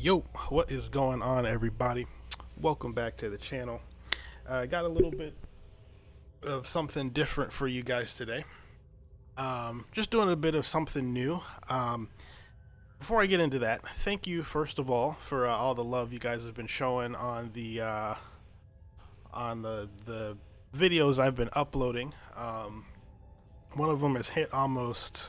Yo, what is going on, everybody? Welcome back to the channel. I got a little bit of something different for you guys today. Just doing a bit of something new. Before I get into that, thank you first of all for all the love you guys have been showing on the videos I've been uploading. One of them has hit almost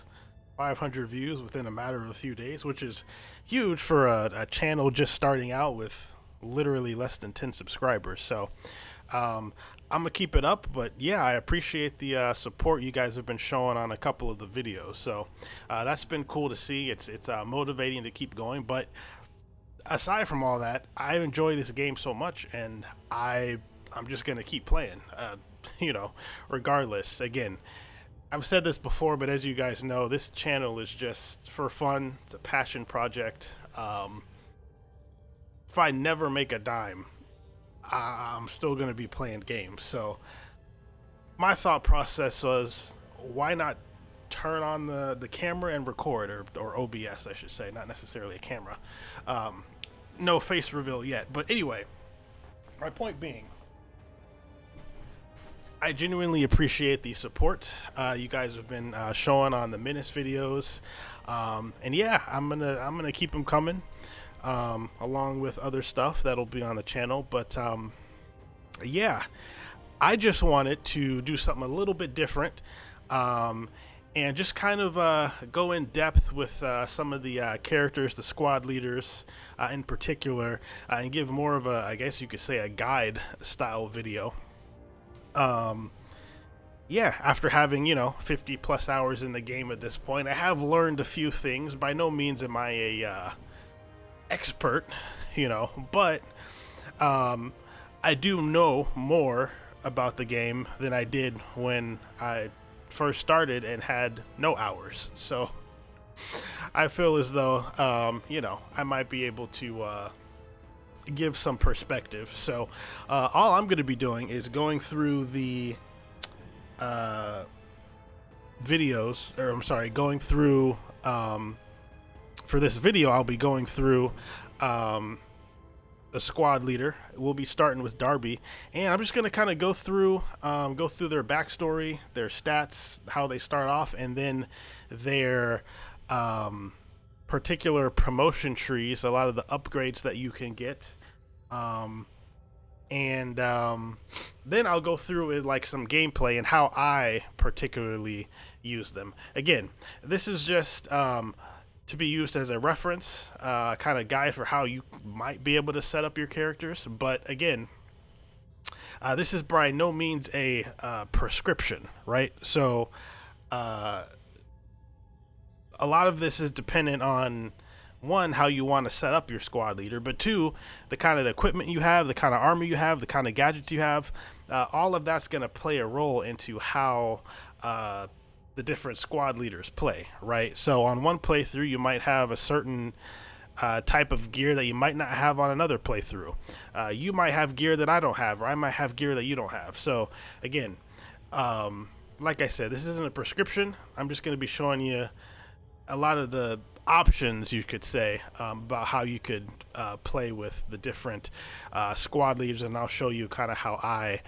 500 views within a matter of a few days, which is huge for a channel just starting out with literally less than 10 subscribers. So I'm gonna keep it up, but yeah, I appreciate the support you guys have been showing on a couple of the videos. So that's been cool to see. It's motivating to keep going. But aside from all that, I enjoy this game so much, and I'm just gonna keep playing. Regardless. Again, I've said this before, but as you guys know, this channel is just for fun. It's a passion project. If I never make a dime, I'm still going to be playing games. So my thought process was, why not turn on the camera and record, or OBS, I should say, not necessarily a camera. No face reveal yet. But anyway, my point being, I genuinely appreciate the support you guys have been showing on the Menace videos, and yeah, I'm gonna keep them coming, along with other stuff that'll be on the channel. But yeah, I just wanted to do something a little bit different, and just kind of go in depth with some of the characters, the squad leaders in particular, and give more of a, I guess you could say, a guide style video. Yeah, after having 50 plus hours in the game at this point, I have learned a few things. By no means am I a expert, but I do know more about the game than I did when I first started and had no hours. So I feel as though I might be able to give some perspective. So all I'm going to be doing is going through the videos, or I'm sorry, going through for this video I'll be going through the squad leader. We'll be starting with Darby, and I'm just going to kind of go through their backstory, their stats, how they start off, and then their particular promotion trees, a lot of the upgrades that you can get, and then I'll go through it like some gameplay and how I particularly use them. Again, this is just to be used as a reference, kind of guide for how you might be able to set up your characters. But again, this is by no means a prescription, right? So a lot of this is dependent on, one, how you want to set up your squad leader, but two, the kind of equipment you have, the kind of armor you have, the kind of gadgets you have. All of that's going to play a role into how the different squad leaders play, right? So on one playthrough, you might have a certain type of gear that you might not have on another playthrough. You might have gear that I don't have, or I might have gear that you don't have. So again, like I said, this isn't a prescription. I'm just going to be showing you a lot of the options, you could say, about how you could play with the different squad leaders, and I'll show you kind of how I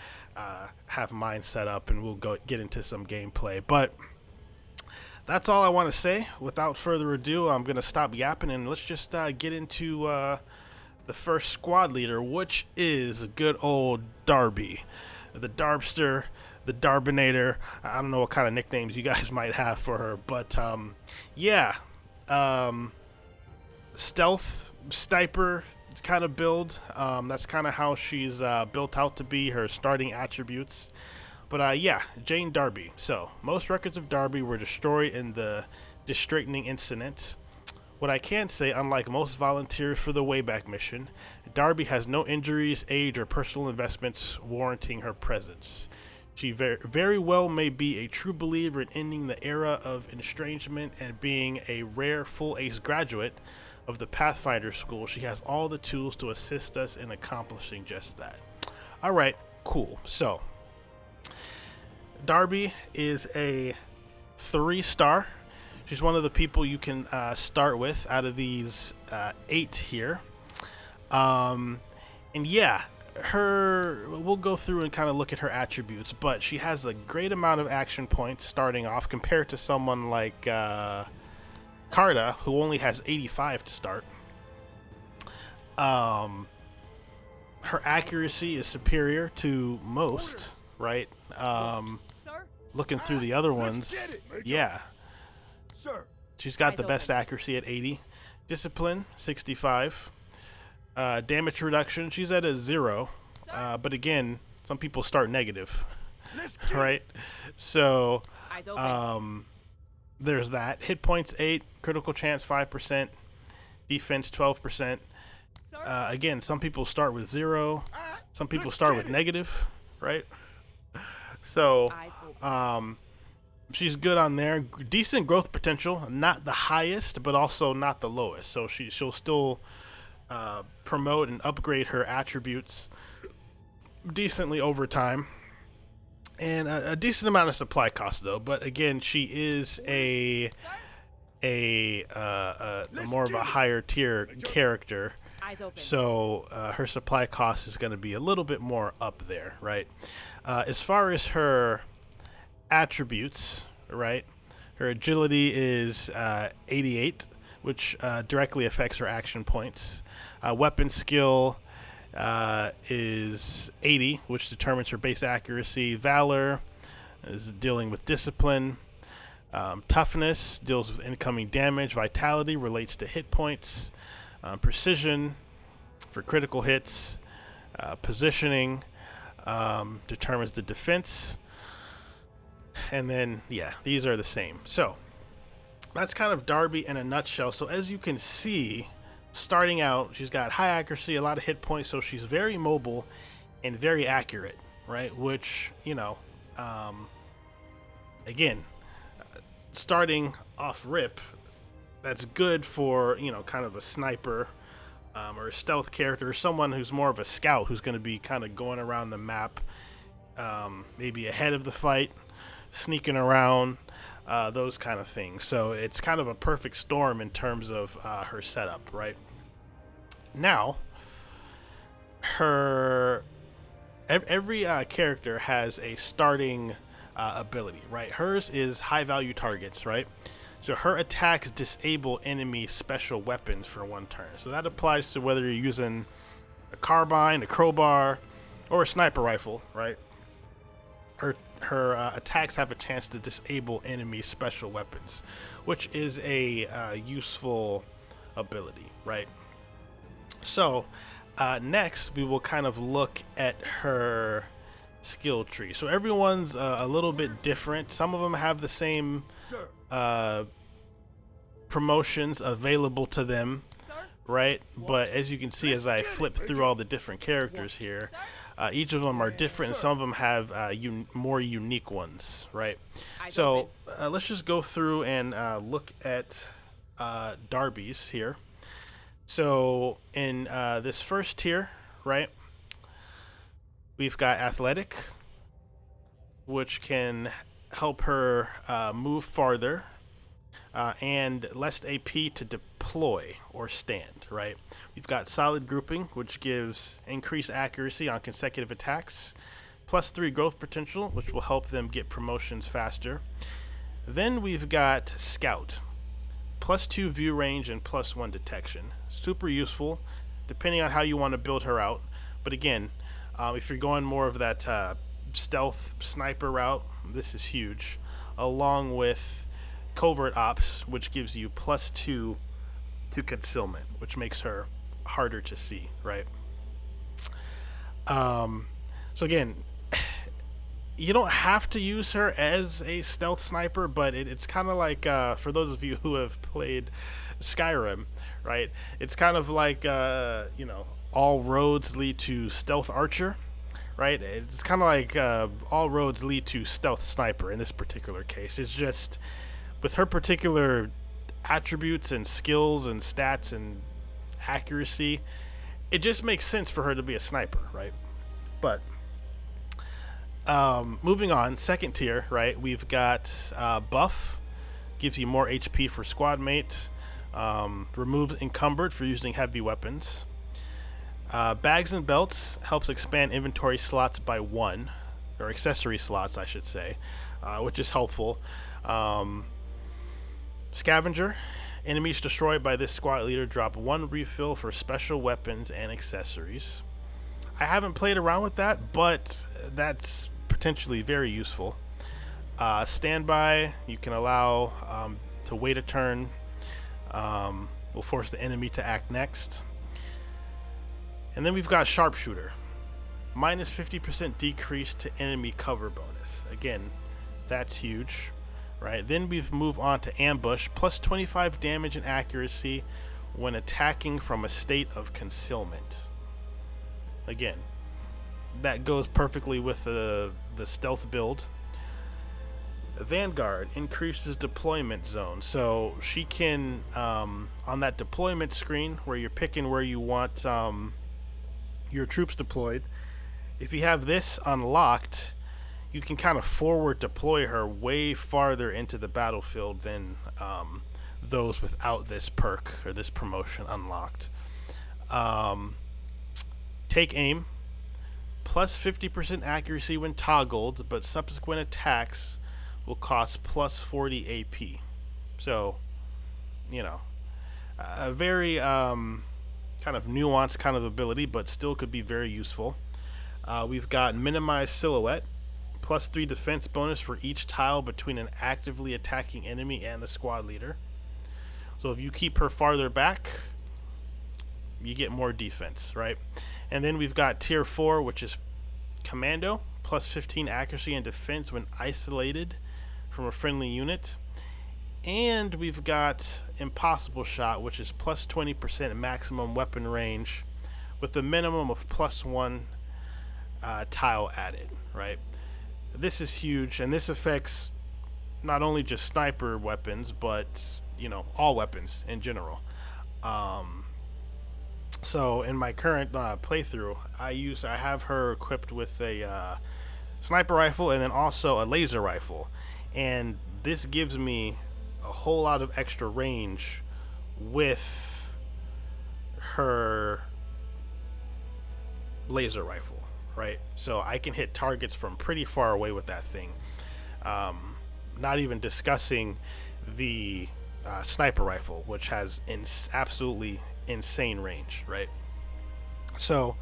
have mine set up, and we'll get into some gameplay. But that's all I want to say. Without further ado, I'm going to stop yapping, and let's just get into the first squad leader, which is good old Darby, the Darbster, the Darbinator. I don't know what kind of nicknames you guys might have for her, but yeah. Stealth sniper kind of build. That's kind of how she's built out to be, her starting attributes. But yeah, Jane Darby. So most records of Darby were destroyed in the Distraightening incident. What I can say, unlike most volunteers for the Wayback mission, Darby has no injuries, age, or personal investments warranting her presence. She very well may be a true believer in ending the era of estrangement, and being a rare full ace graduate of the Pathfinder School, she has all the tools to assist us in accomplishing just that. Alright, cool. So, Darby is a 3-star. She's one of the people you can start with out of these 8 here. And yeah, we'll go through and kind of look at her attributes, but she has a great amount of action points starting off compared to someone like Carta, who only has 85 to start. Her accuracy is superior to most, right? Looking through the other ones, yeah, she's got the best accuracy at 80. Discipline, 65. Damage reduction, she's at a 0. But again, some people start negative, right? So, there's that. Hit points 8, critical chance 5%, defense 12%. Again, some people start with 0, some people start with negative, right? So, she's good on there. Decent growth potential, not the highest, but also not the lowest. So she'll still promote and upgrade her attributes decently over time, and a decent amount of supply cost though. But again, she is a more of a higher tier character, so her supply cost is going to be a little bit more up there, right? As far as her attributes, right, her agility is 88, which directly affects her action points. Weapon skill is 80, which determines her base accuracy. Valor is dealing with discipline. Toughness deals with incoming damage. Vitality relates to hit points. Precision for critical hits. Positioning determines the defense. And then, yeah, these are the same. So that's kind of Darby in a nutshell. So as you can see, starting out, she's got high accuracy, a lot of hit points, so she's very mobile and very accurate, right? Which, you know, again, starting off rip, that's good for, you know, kind of a sniper or a stealth character, or someone who's more of a scout who's going to be kind of going around the map, maybe ahead of the fight, sneaking around, those kind of things. So it's kind of a perfect storm in terms of her setup, right? Now, every character has a starting ability, right? Hers is high value targets, right? So her attacks disable enemy special weapons for 1 turn. So that applies to whether you're using a carbine, a crowbar, or a sniper rifle, right? Her attacks have a chance to disable enemy special weapons, which is a useful ability, right? So next we will kind of look at her skill tree. So everyone's a little bit different. Some of them have the same promotions available to them, right? But as you can see, as I flip through all the different characters here, each of them are different, and some of them have more unique ones, right? So let's just go through and look at Darby's here. So in this first tier, right, we've got athletic, which can help her move farther, and less AP to deploy or stand, right? We've got solid grouping, which gives increased accuracy on consecutive attacks, +3 growth potential, which will help them get promotions faster. Then we've got scout, +2 view range and +1 detection. Super useful, depending on how you want to build her out. But again, if you're going more of that stealth sniper route, this is huge, along with covert ops, which gives you +2 to concealment, which makes her harder to see, right? So again, you don't have to use her as a stealth sniper, but it's kind of like, for those of you who have played Skyrim, right? It's kind of like, you know, all roads lead to stealth archer, right? It's kind of like all roads lead to stealth sniper in this particular case. It's just with her particular attributes and skills and stats and accuracy, it just makes sense for her to be a sniper, right? But moving on, second tier, right? We've got buff, gives you more HP for squad mate, removes encumbered for using heavy weapons. Bags and belts helps expand inventory slots by 1, or accessory slots, I should say, which is helpful. Um, Scavenger. Enemies destroyed by this squad leader drop 1 refill for special weapons and accessories. I haven't played around with that, but that's potentially very useful. Standby. You can allow to wait a turn. Will force the enemy to act next. And then we've got Sharpshooter. Minus 50% decrease to enemy cover bonus. Again, that's huge, right? Then we move on to Ambush. Plus 25 damage and accuracy when attacking from a state of concealment. Again, that goes perfectly with the stealth build. Vanguard increases deployment zone, so she can on that deployment screen where you're picking where you want your troops deployed. If you have this unlocked, you can kind of forward deploy her way farther into the battlefield than those without this perk or this promotion unlocked. Take aim, plus 50% accuracy when toggled, but subsequent attacks will cost plus 40 AP. So, you know, a very kind of nuanced kind of ability, but still could be very useful. We've got minimize silhouette, plus 3 defense bonus for each tile between an actively attacking enemy and the squad leader. So if you keep her farther back, you get more defense, right? And then we've got tier 4, which is commando, plus 15 accuracy and defense when isolated from a friendly unit. And we've got impossible shot, which is plus 20% maximum weapon range with a minimum of plus 1 tile added, right? This is huge, and this affects not only just sniper weapons, but, you know, all weapons in general. So in my current playthrough, I have her equipped with a sniper rifle and then also a laser rifle, and this gives me a whole lot of extra range with her laser rifle, right? So I can hit targets from pretty far away with that thing. Not even discussing the sniper rifle, which has absolutely insane range, right? So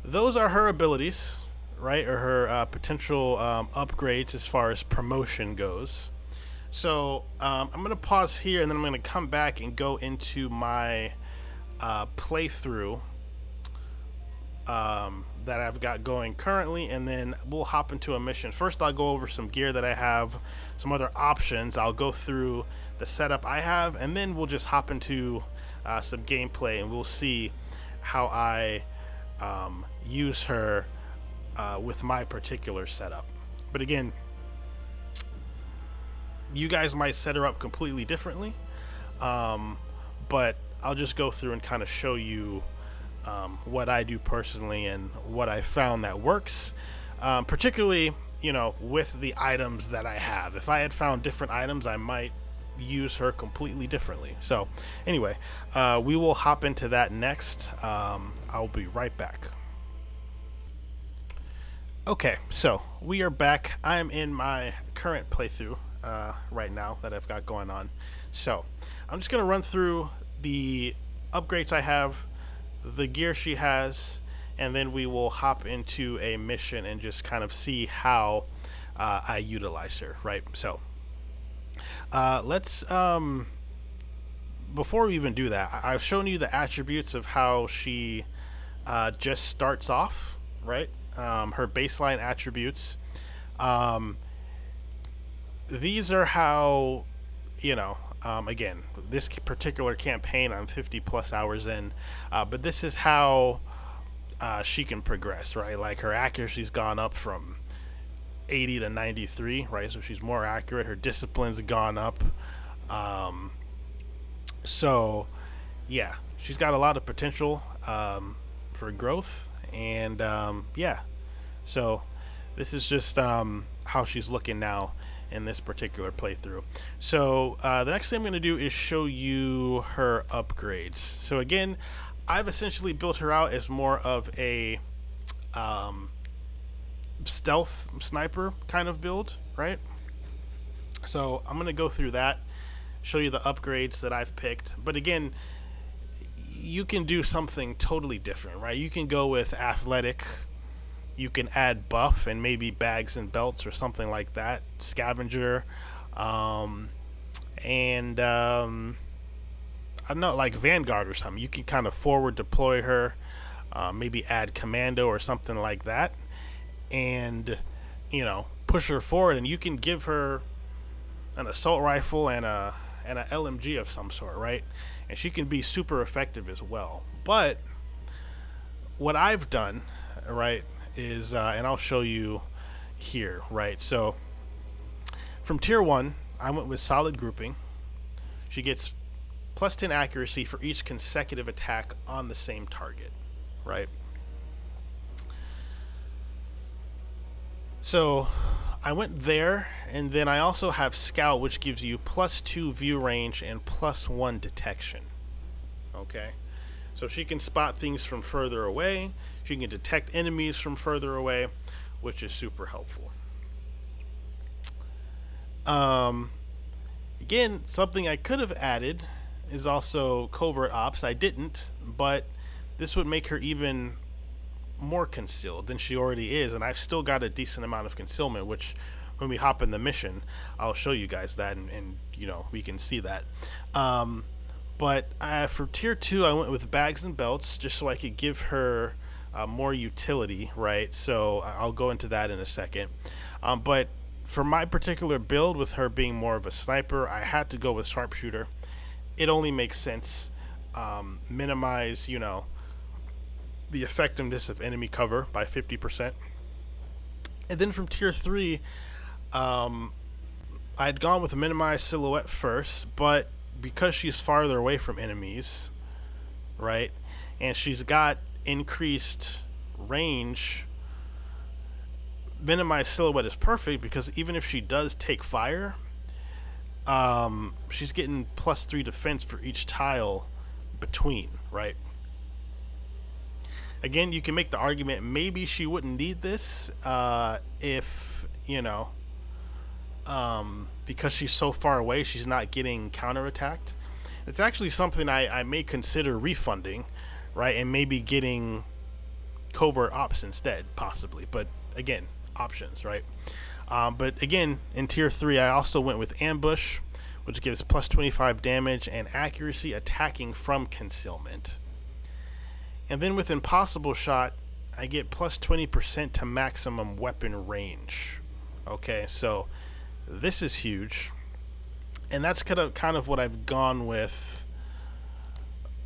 those are her abilities, right, or her potential upgrades as far as promotion goes. So I'm going to pause here, and then I'm going to come back and go into my playthrough that I've got going currently, and then we'll hop into a mission. First, I'll go over some gear that I have, some other options. I'll go through the setup I have, and then we'll just hop into some gameplay, and we'll see how I use her with my particular setup. But again, you guys might set her up completely differently, but I'll just go through and kind of show you what I do personally and what I found that works, particularly, you know, with the items that I have. If I had found different items, I might use her completely differently. So anyway, we will hop into that next. I'll be right back. Okay, so we are back. I'm in my current playthrough right now that I've got going on. So I'm just going to run through the upgrades I have, the gear she has, and then we will hop into a mission and just kind of see how I utilize her, right? So let's before we even do that, I've shown you the attributes of how she just starts off, right? Her baseline attributes. These are how, you know, again, this particular campaign I'm 50 plus hours in, but this is how she can progress, right? Like her accuracy's gone up from 80 to 93, right? So she's more accurate. Her discipline's gone up. So yeah, she's got a lot of potential for growth, and yeah, so this is just how she's looking now in this particular playthrough. So the next thing I'm going to do is show you her upgrades. So again, I've essentially built her out as more of a stealth sniper kind of build, right? So I'm gonna go through that, show you the upgrades that I've picked. But again, you can do something totally different, right? You can go with athletic, you can add buff and maybe bags and belts or something like that, scavenger, and I don't know, like Vanguard or something. You can kind of forward deploy her, maybe add commando or something like that, and push her forward, and you can give her an assault rifle and a LMG of some sort, right? And she can be super effective as well. But what I've done, right, is and I'll show you here, right? So from tier 1, I went with solid grouping. She gets plus 10 accuracy for each consecutive attack on the same target, right? So I went there, and then I also have Scout, which gives you plus 2 view range and plus 1 detection. Okay, so she can spot things from further away. She can detect enemies from further away, which is super helpful. Again, something I could have added is also covert ops. I didn't, but this would make her even more concealed than she already is, and I've still got a decent amount of concealment, which when we hop in the mission, I'll show you guys that, and we can see that. But for tier 2, I went with bags and belts just so I could give her more utility, right? So I'll go into that in a second. But for my particular build, with her being more of a sniper, I had to go with sharpshooter. It only makes sense. Minimize, the effectiveness of enemy cover by 50%. And then from tier 3, I'd gone with minimize silhouette first, but because she's farther away from enemies, right, and she's got increased range, minimize silhouette is perfect, because even if she does take fire, she's getting plus 3 defense for each tile between, right? Again, you can make the argument maybe she wouldn't need this if, because she's so far away, she's not getting counterattacked. It's actually something I may consider refunding, right, and maybe getting covert ops instead, possibly. But again, options, right? But again, in tier 3, I also went with ambush, which gives plus 25 damage and accuracy attacking from concealment. And then with impossible shot, I get plus 20% to maximum weapon range. Okay, so this is huge, and that's kind of what I've gone with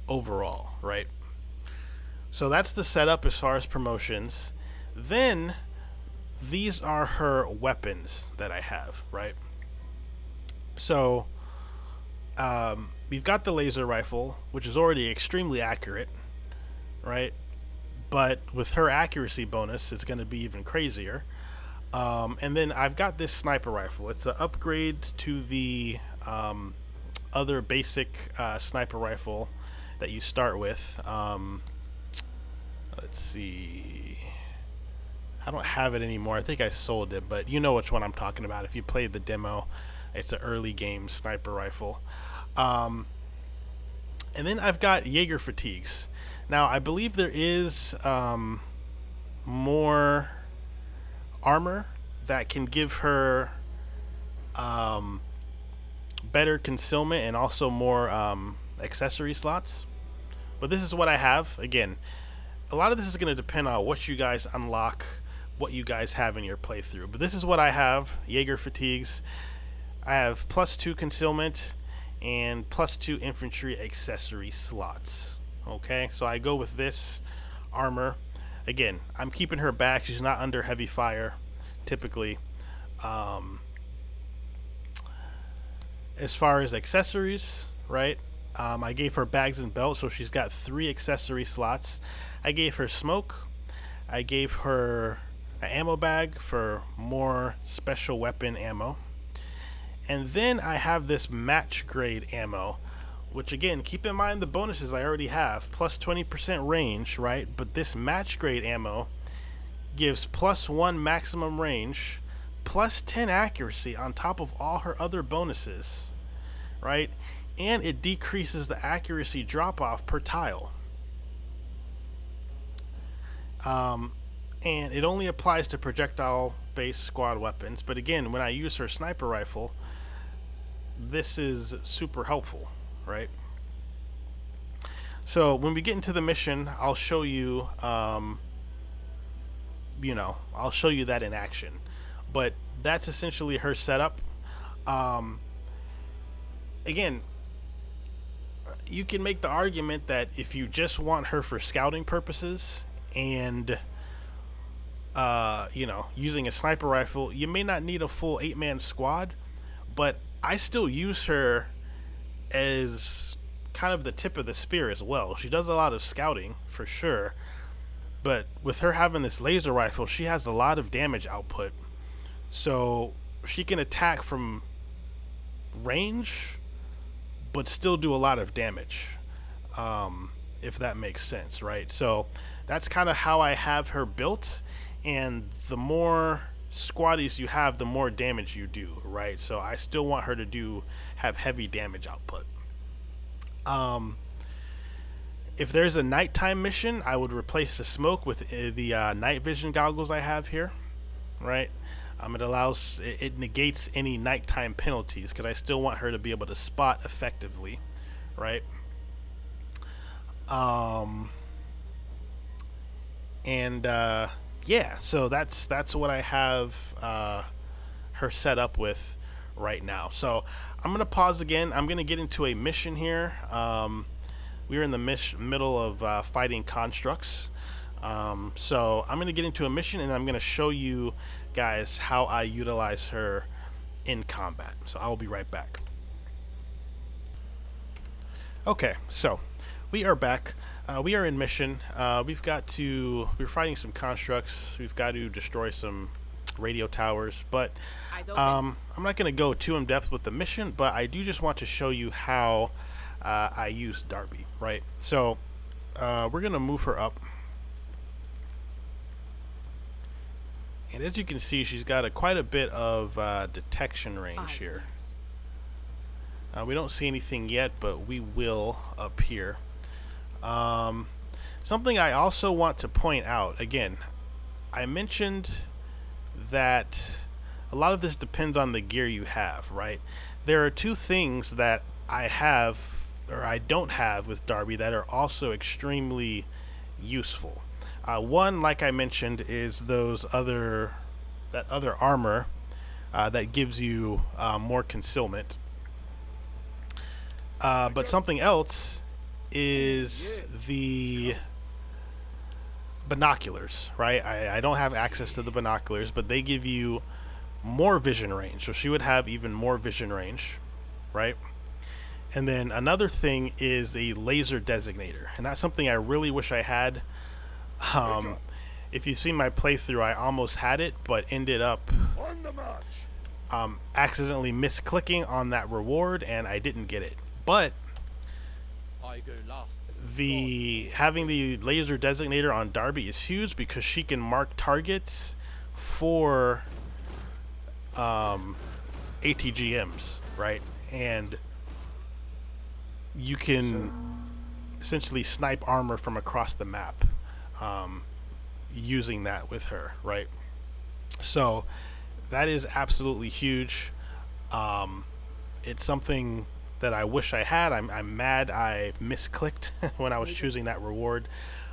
overall, right? So that's the setup as far as promotions. Then these are her weapons that I have, right? So we've got the laser rifle, which is already extremely accurate, right? But with her accuracy bonus, it's going to be even crazier. And then I've got this sniper rifle. It's an upgrade to the other basic sniper rifle that you start with. Let's see. I don't have it anymore. I think I sold it, but you know which one I'm talking about. If you played the demo, it's an early game sniper rifle. And then I've got Jaeger fatigues. Now, I believe there is more armor that can give her better concealment and also more accessory slots. But this is what I have. Again, a lot of this is going to depend on what you guys unlock, what you guys have in your playthrough. But this is what I have. Jaeger fatigues. I have plus 2 concealment and plus 2 infantry accessory slots. Okay, so I go with this armor. Again, I'm keeping her back. She's not under heavy fire, typically. As far as accessories, right? I gave her bags and belts, so she's got 3 accessory slots. I gave her smoke. I gave her an ammo bag for more special weapon ammo. And then I have this match grade ammo, which again, keep in mind the bonuses I already have, plus 20% range, right? But this match grade ammo gives plus 1 maximum range, plus 10 accuracy on top of all her other bonuses, right? And it decreases the accuracy drop off per tile. And it only applies to projectile based squad weapons, but again, when I use her sniper rifle, this is super helpful, right? So when we get into the mission, I'll show you, I'll show you that in action. But that's essentially her setup. Again, you can make the argument that if you just want her for scouting purposes and using a sniper rifle, you may not need a full 8-man squad, but I still use her as kind of the tip of the spear as well. She does a lot of scouting for sure, but with her having this laser rifle, she has a lot of damage output, so she can attack from range but still do a lot of damage, if that makes sense, right? So that's kind of how I have her built, and the more squaddies you have, the more damage you do, right? So I still want her to have heavy damage output. If there's a nighttime mission, I would replace the smoke with the night vision goggles I have here, right? It negates any nighttime penalties because I still want her to be able to spot effectively, right? Yeah, so that's what I have her set up with right now. So I'm gonna pause again. I'm gonna get into a mission here. We're in the middle of fighting constructs. So I'm gonna get into a mission and I'm gonna show you guys how I utilize her in combat. So I will be right back. Okay, so we are back. We are in mission. We're fighting some constructs. We've got to destroy some radio towers, but I'm not going to go too in depth with the mission, but I do just want to show you how I use Darby, right? So we're going to move her up. And as you can see, she's got quite a bit of detection range here. We don't see anything yet, but we will up here. Something I also want to point out, again, I mentioned that a lot of this depends on the gear you have, right? There are two things that I have or I don't have with Darby that are also extremely useful. One, like I mentioned, is that other armor that gives you more concealment. But something else is the binoculars, right? I don't have access to the binoculars, but they give you more vision range. So she would have even more vision range, right? And then another thing is a laser designator, and that's something I really wish I had. If you've seen my playthrough, I almost had it, but ended up accidentally misclicking on that reward, and I didn't get it. But having the laser designator on Darby is huge because she can mark targets for ATGMs, right? And you can essentially snipe armor from across the map using that with her, right? So that is absolutely huge. It's something that I wish I had. I'm mad I misclicked when I was choosing that reward.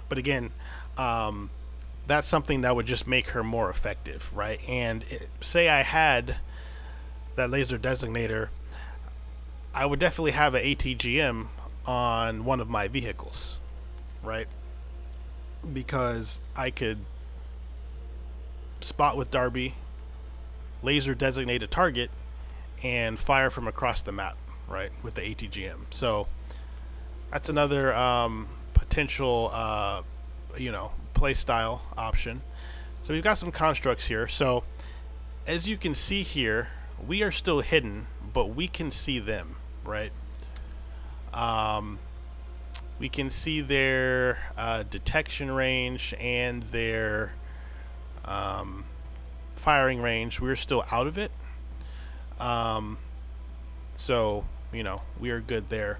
But again, that's something that would just make her more effective, right? And say I had that laser designator, I would definitely have an ATGM on one of my vehicles, right? Because I could spot with Darby, laser designate a target, and fire from across the map, right, with the ATGM. So that's another potential, play style option. So we've got some constructs here. So as you can see here, we are still hidden, but we can see them, right? We can see their detection range and their firing range. We're still out of it. So, you know, we are good there.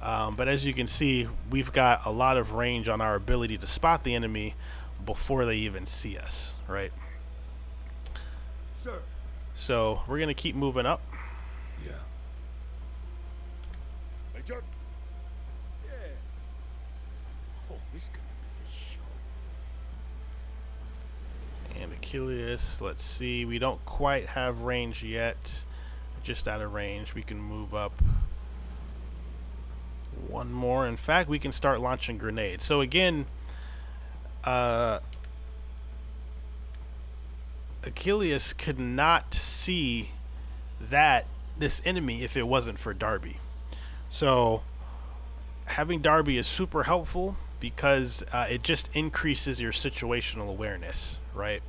But as you can see, we've got a lot of range on our ability to spot the enemy before they even see us, right? Sir. So we're going to keep moving up. Yeah. Major. Yeah. Oh, it's gonna be a show. And Achilles, let's see. We don't quite have range yet. Just out of range. We can move up one more. In fact, we can start launching grenades. So again, Achilles could not see this enemy if it wasn't for Darby. So having Darby is super helpful because it just increases your situational awareness, right?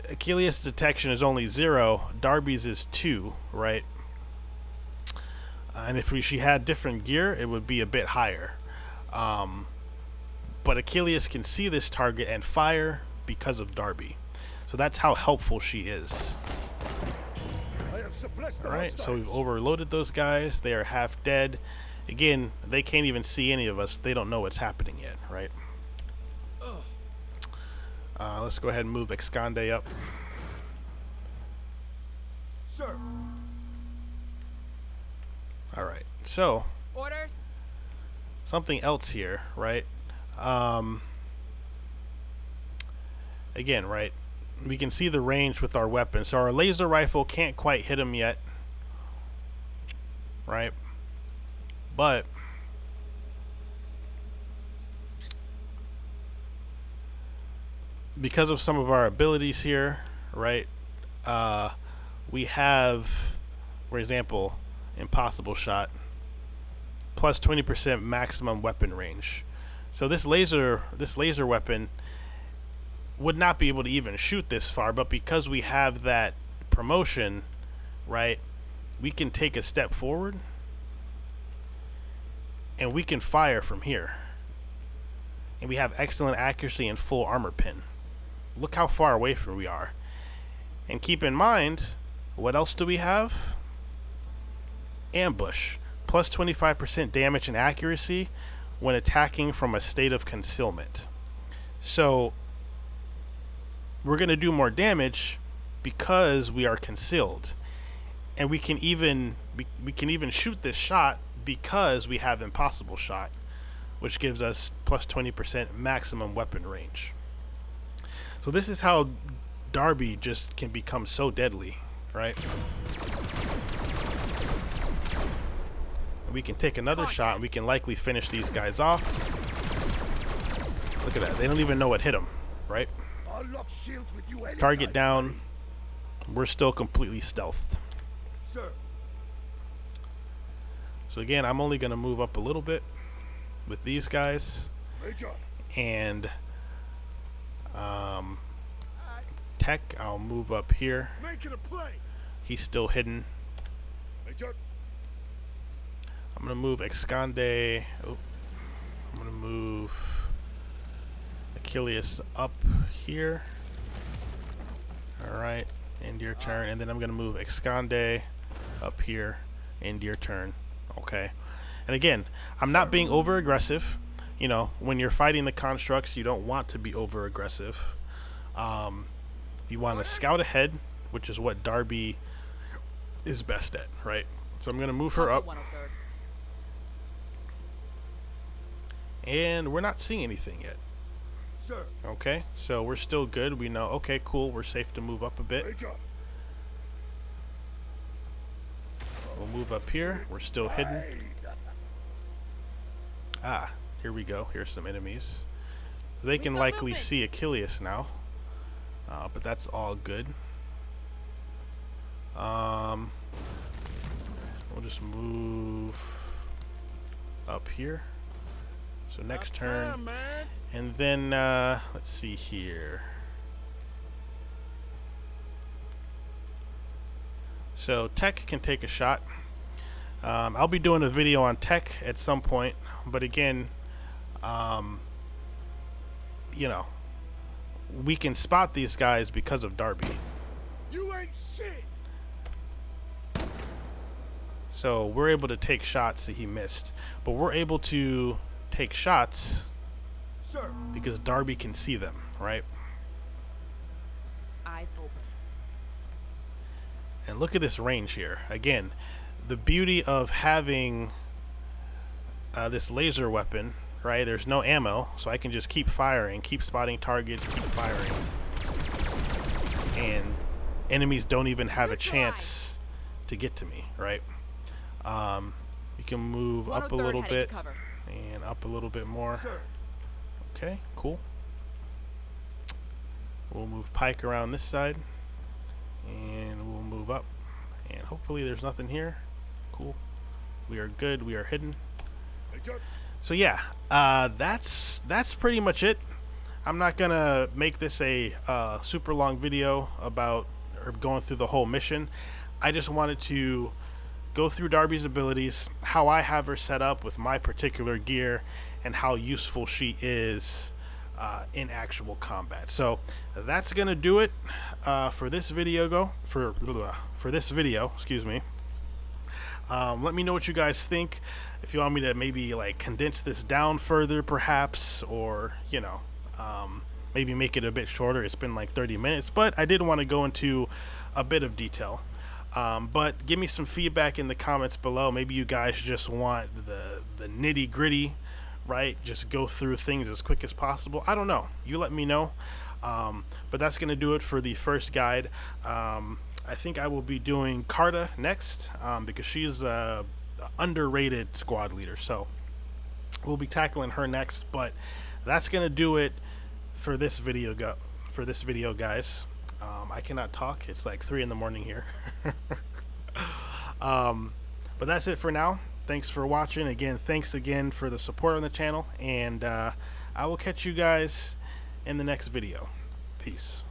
Achilles' detection is only 0. Darby's is 2, right? And if she had different gear, it would be a bit higher. But Achilles can see this target and fire because of Darby. So that's how helpful she is. Alright, so we've overloaded those guys. They are half dead. Again, they can't even see any of us. They don't know what's happening yet, right? Let's go ahead and move Esconde up. Sir. Alright, so Orders. something else here, right? Again, right? We can see the range with our weapon. So our laser rifle can't quite hit him yet, right? But because of some of our abilities here, right? We have, for example, impossible shot, plus 20% maximum weapon range. So this laser weapon would not be able to even shoot this far, but because we have that promotion, right, we can take a step forward and we can fire from here. And we have excellent accuracy and full armor pin. Look how far away from we are. And keep in mind, what else do we have? Ambush. Plus 25% damage and accuracy when attacking from a state of concealment. So we're going to do more damage because we are concealed. And we can even shoot this shot because we have impossible shot, which gives us plus 20% maximum weapon range. So this is how Darby just can become so deadly, right? We can take another shot and we can likely finish these guys off. Look at that. They don't even know what hit them, right? Target down. We're still completely stealthed. Sir. So again, I'm only going to move up a little bit with these guys. Major. And Tech, I'll move up here. Making a play. He's still hidden. Major. I'm going to move Esconde. Oh, I'm going to move Achilles up here. Alright, end your turn. And then I'm going to move Esconde up here, end your turn. Okay. And again, I'm not being over aggressive. You know, when you're fighting the constructs, you don't want to be over aggressive. You want to scout ahead, which is what Darby is best at, right? So I'm going to move her up. And we're not seeing anything yet. Sir. Okay, so we're still good. We know, okay, cool, we're safe to move up a bit. Major. We'll move up here. We're still hidden. Ah, here we go. Here's some enemies. They can likely see Achilles now. But that's all good. We'll just move up here. So next turn. And then, let's see here. So tech can take a shot. I'll be doing a video on tech at some point, but again, you know, we can spot these guys because of Darby. You ain't shit. So we're able to take shots that he missed, but we're able to take shots Sir. because Darby can see them, right? Eyes open. And look at this range here. Again, the beauty of having this laser weapon, right? There's no ammo, so I can just keep firing, keep spotting targets, keep firing. And enemies don't even have a chance to get to me, right? You can move up a little bit and up a little bit more. Sir. Okay, cool. We'll move Pike around this side, and we'll move up, and hopefully there's nothing here. Cool. We are good. We are hidden. Major. So yeah, that's pretty much it. I'm not gonna make this a super long video about or going through the whole mission. I just wanted to go through Darby's abilities, how I have her set up with my particular gear, and how useful she is in actual combat. So that's gonna do it for this video. For this video, excuse me. Let me know what you guys think. If you want me to maybe like condense this down further, perhaps, or you know, maybe make it a bit shorter. It's been like 30 minutes, but I did want to go into a bit of detail. But give me some feedback in the comments below. Maybe you guys just want the nitty gritty, right? Just go through things as quick as possible. I don't know. You let me know. But that's going to do it for the first guide. I think I will be doing Carta next because she's a underrated squad leader. So we'll be tackling her next. But that's going to do it for this video, guys. I cannot talk. It's like 3 in the morning here. But that's it for now. Thanks for watching. Again, thanks again for the support on the channel. And I will catch you guys in the next video. Peace.